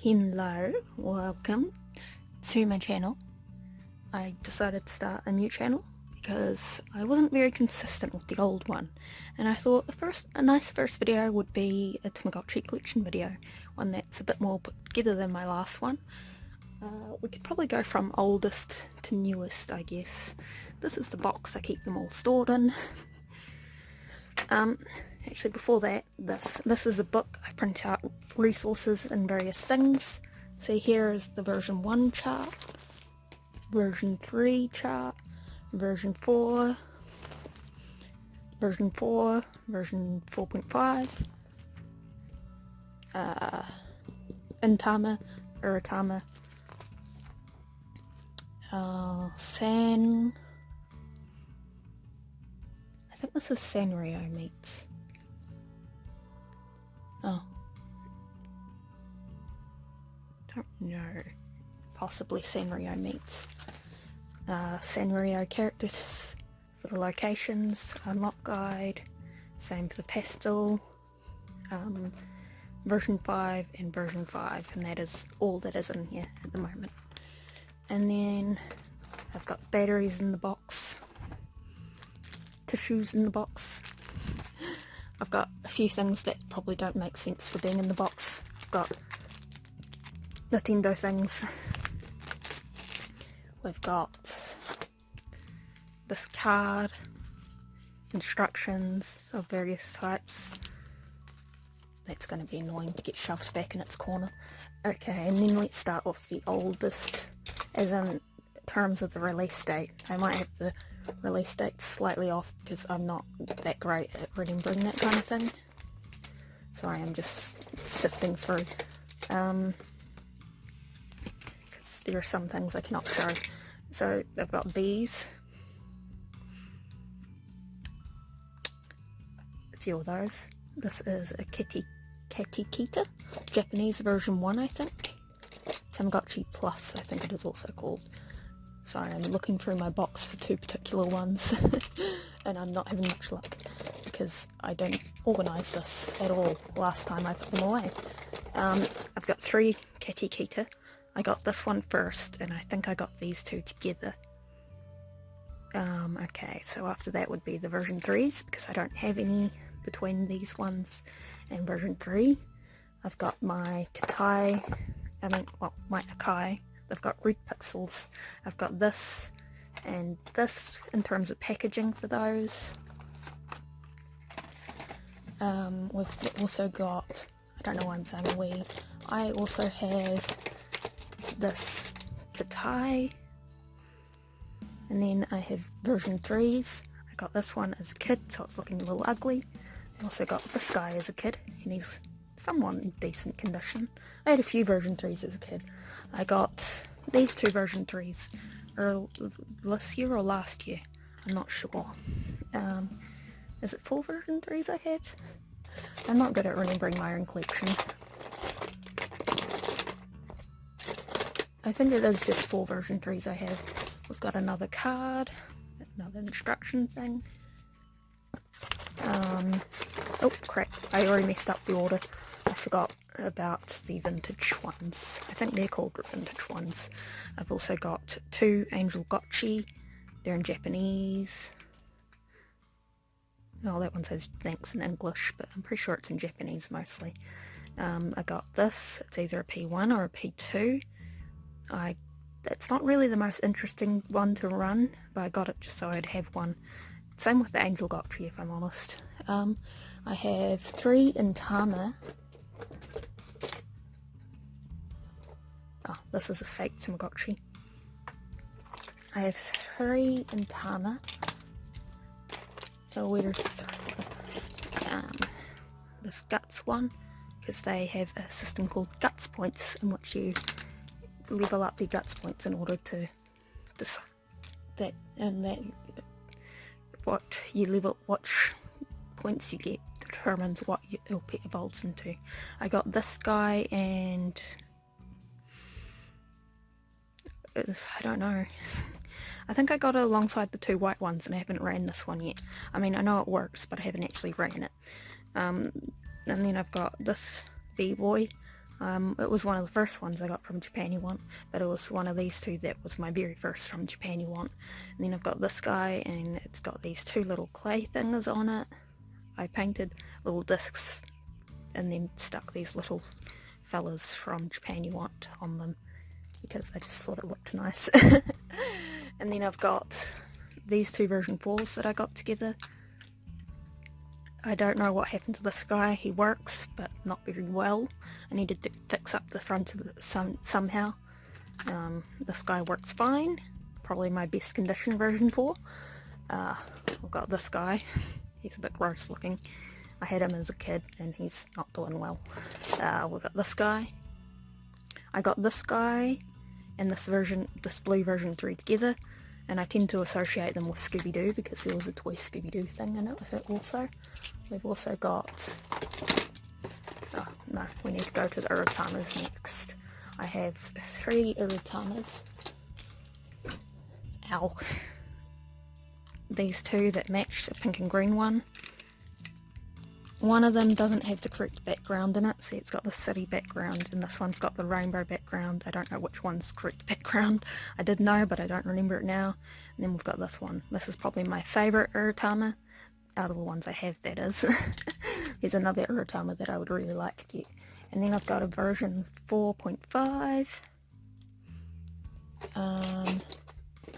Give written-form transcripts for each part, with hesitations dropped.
Hello, welcome to my channel. I decided to start a new channel because I wasn't very consistent with the old one, and I thought a nice first video would be a Tamagotchi Collection video, one that's a bit more put together than my last one. We could probably go from oldest to newest, I guess. This is the box I keep them all stored in. Actually before that, this is a book. I print out resources and various things. So here is the version 1 chart, version 3 chart, version 4, version 4.5, Intama, Uratama, San... I think this is Sanrio meets. Oh. Don't know. Possibly Sanrio meets. Sanrio characters for the locations, unlock guide, same for the pastel, version 5 and version 5, and that is all that is in here at the moment. And then I've got batteries in the box, tissues in the box. I've got a few things that probably don't make sense for being in the box. I've got Nintendo things. We've got this card, instructions of various types. That's going to be annoying to get shoved back in its corner. Okay, and then let's start off the oldest, as in terms of the release date. I might have the release date slightly off because I'm not that great at remembering that kind of thing. Sorry, I'm just sifting through. Because there are some things I cannot show. So I've got these. A few of those. This is a Katikita, Japanese version 1, I think. Tamagotchi Plus, I think it is also called. Sorry, I'm looking through my box for two particular ones and I'm not having much luck because I don't organise this at all last time I put them away. I've got 3 Katikita. I got this one first and I think I got these two together. Okay, so after that would be the version 3s because I don't have any between these ones and version 3. I've got my my Akai. They've got red pixels. I've got this and this in terms of packaging for those. We've also got, I don't know why I'm saying we, I also have this Katai, and then I have version 3s. I got this one as a kid, so it's looking a little ugly. I also got this guy as a kid, and he's somewhat in decent condition. I had a few version 3s as a kid. I got these 2 version 3s this year or last year, I'm not sure. Is it 4 version 3s I have? I'm not good at remembering my own collection. I think it is just 4 version 3s I have. We've got another card, another instruction thing. Oh crap, I already messed up the order. I forgot about the vintage ones. I think they're called vintage ones. I've also got 2 Tamagotchi. They're in Japanese. Oh, that one says thanks in English, but I'm pretty sure it's in Japanese mostly. I got this. It's either a P1 or a P2. It's not really the most interesting one to run, but I got it just so I'd have one. Same with the Tamagotchi, if I'm honest. I have 3 Intama. Oh, this is a fake Tamagotchi. I have 3 Intama. So where's the third one? This Guts one, because they have a system called Guts Points, in which you level up the Guts Points in order to what points you get determines what your pet evolves into. I got this guy and I don't know. I think I got it alongside the 2 white ones and I haven't ran this one yet. I mean, I know it works, but I haven't actually ran it. And then I've got this B-boy. It was one of the first ones I got from Japan You Want, but it was one of these two that was my very first from Japan You Want. And then I've got this guy, and it's got these two little clay things on it. I painted little discs and then stuck these little fellas from Japan You Want on them because I just thought it looked nice. And then I've got these two version 4s that I got together. I don't know what happened to this guy. He works, but not very well. I needed to fix up the front of it somehow. This guy works fine. Probably my best condition version 4. I've got this guy. He's a bit gross looking. I had him as a kid and he's not doing well. We've got this guy. I got this guy and this blue version 3 together, and I tend to associate them with Scooby-Doo because there was a toy Scooby-Doo thing in it with it also. We've also got... oh no, we need to go to the Uratamas next. I have 3 Uratamas. Ow. These two that match, a pink and green one. One of them doesn't have the correct background in it. See, it's got the city background, and this one's got the rainbow background. I don't know which one's the correct background. I did know, but I don't remember it now. And then we've got this one. This is probably my favourite Uratama, out of the ones I have, that is. There's another Uratama that I would really like to get. And then I've got a version 4.5.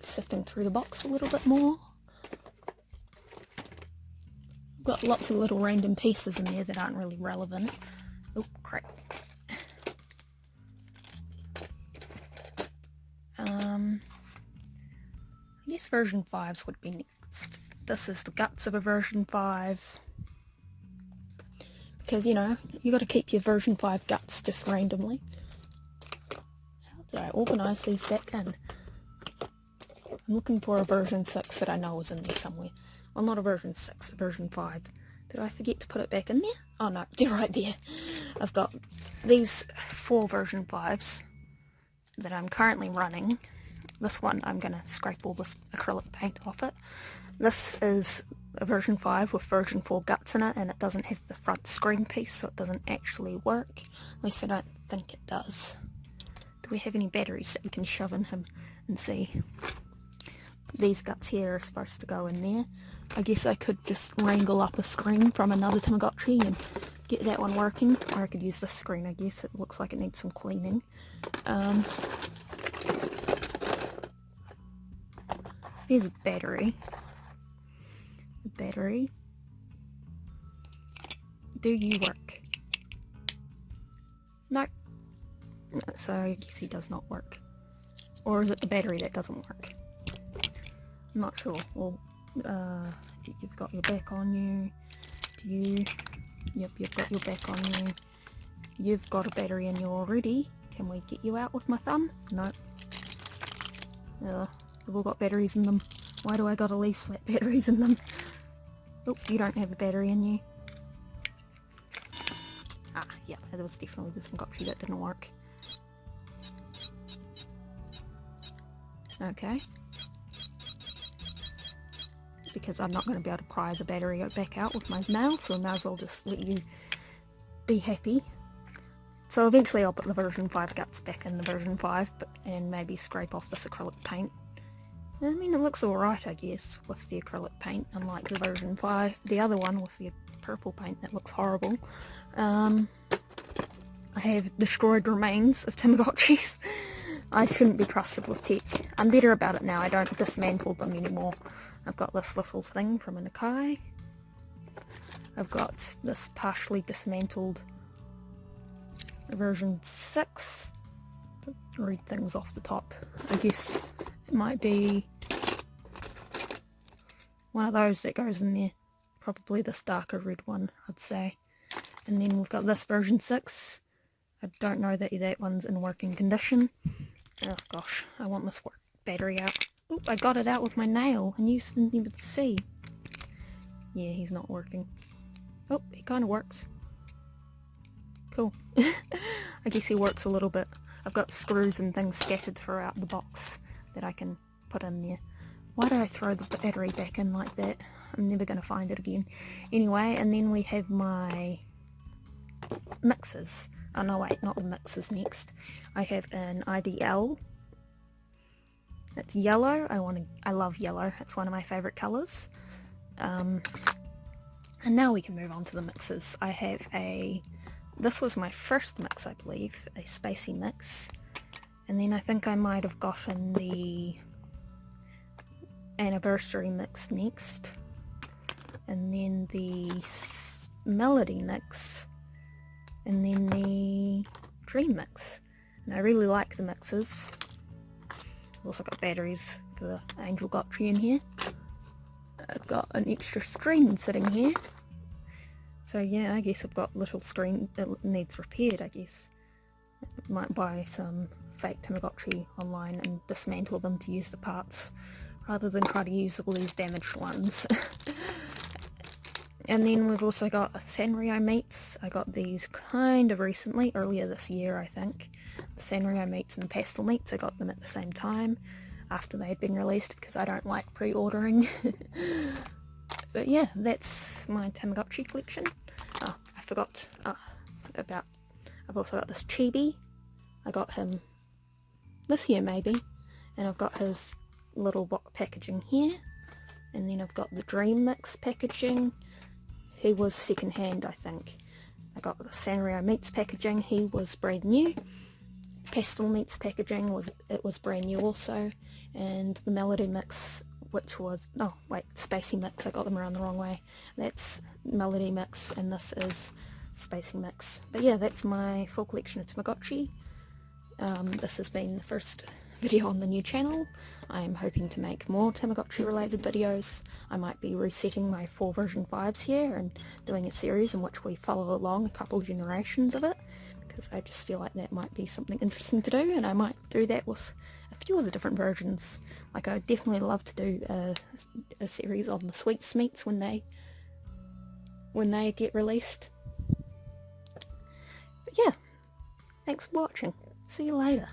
Sifting through the box a little bit more. Got lots of little random pieces in there that aren't really relevant. Oh crap. I guess version 5s would be next. This is the guts of a version 5. Because, you know, you got to keep your version 5 guts just randomly. How did I organise these back in? I'm looking for a version 6 that I know is in there somewhere. Well, not a version 6, a version 5. Did I forget to put it back in there? Oh no, they're right there. I've got these 4 version 5s that I'm currently running. This one, I'm going to scrape all this acrylic paint off it. This is a version 5 with version 4 guts in it, and it doesn't have the front screen piece, so it doesn't actually work. At least I don't think it does. Do we have any batteries that we can shove in him and see? These guts here are supposed to go in there. I guess I could just wrangle up a screen from another Tamagotchi and get that one working. Or I could use this screen, I guess. It looks like it needs some cleaning. Here's a battery. Battery. Do you work? No. So I guess he does not work. Or is it the battery that doesn't work? I'm not sure. Well, you've got your back on you. Do you? Yep, you've got your back on you. You've got a battery in you already. Can we get you out with my thumb? No. They've all got batteries in them. Why do I gotta leave flat batteries in them? Oh, you don't have a battery in you. Ah, yeah, there was definitely this Tamagotchi that didn't work. Okay. Because I'm not going to be able to pry the battery back out with my nails, so I might as well just let you be happy. So eventually I'll put the version 5 guts back in the version 5, and maybe scrape off this acrylic paint. I mean, it looks alright, I guess, with the acrylic paint, unlike the version 5, the other one with the purple paint that looks horrible. I have destroyed remains of Tamagotchis. I shouldn't be trusted with tech. I'm better about it now, I don't dismantle them anymore. I've got this little thing from an Akai. I've got this partially dismantled version 6. Don't read things off the top. I guess it might be one of those that goes in there. Probably this darker red one, I'd say. And then we've got this version 6. I don't know that that one's in working condition. Oh gosh, I want this battery out. Oop, I got it out with my nail and you didn't even see. Yeah, he's not working. Oh, he kind of works. Cool. I guess he works a little bit. I've got screws and things scattered throughout the box that I can put in there. Why did I throw the battery back in like that? I'm never going to find it again. Anyway, and then we have my mixers. oh no wait, not the mixes next. I have an IDL. It's yellow. I love yellow. It's one of my favourite colours. And now we can move on to the mixes. I have this was my first mix, I believe, a spacey mix. And then I think I might have gotten the anniversary mix next. And then the melody mix. And then the dream mix. And I really like the mixes. I've also got batteries for the Tamagotchi in here. I've got an extra screen sitting here. So yeah, I guess I've got a little screen that needs repaired, I guess. I might buy some fake Tamagotchi online and dismantle them to use the parts, rather than try to use all these damaged ones. And then we've also got a Sanrio meats. I got these kind of recently, earlier this year I think. The Sanrio meats and the pastel meats, I got them at the same time after they had been released because I don't like pre-ordering. But yeah, that's my Tamagotchi collection. Oh, I forgot about, I've also got this chibi. I got him this year maybe, and I've got his little packaging here, and then I've got the Dream Mix packaging. He was second hand, I think. I got the Sanrio Meats packaging, he was brand new. Pastel Meats packaging was brand new also, and the Melody Mix, which was, oh wait, Spacey Mix, I got them around the wrong way. That's Melody Mix and this is Spacey Mix. But yeah, that's my full collection of Tamagotchi. This has been the first video on the new channel. I'm hoping to make more Tamagotchi related videos. I might be resetting my 4 version 5s here and doing a series in which we follow along a couple generations of it, because I just feel like that might be something interesting to do, and I might do that with a few of the different versions. Like, I'd definitely love to do a series on the Sweet Smeets when they get released. But yeah, thanks for watching. See you later.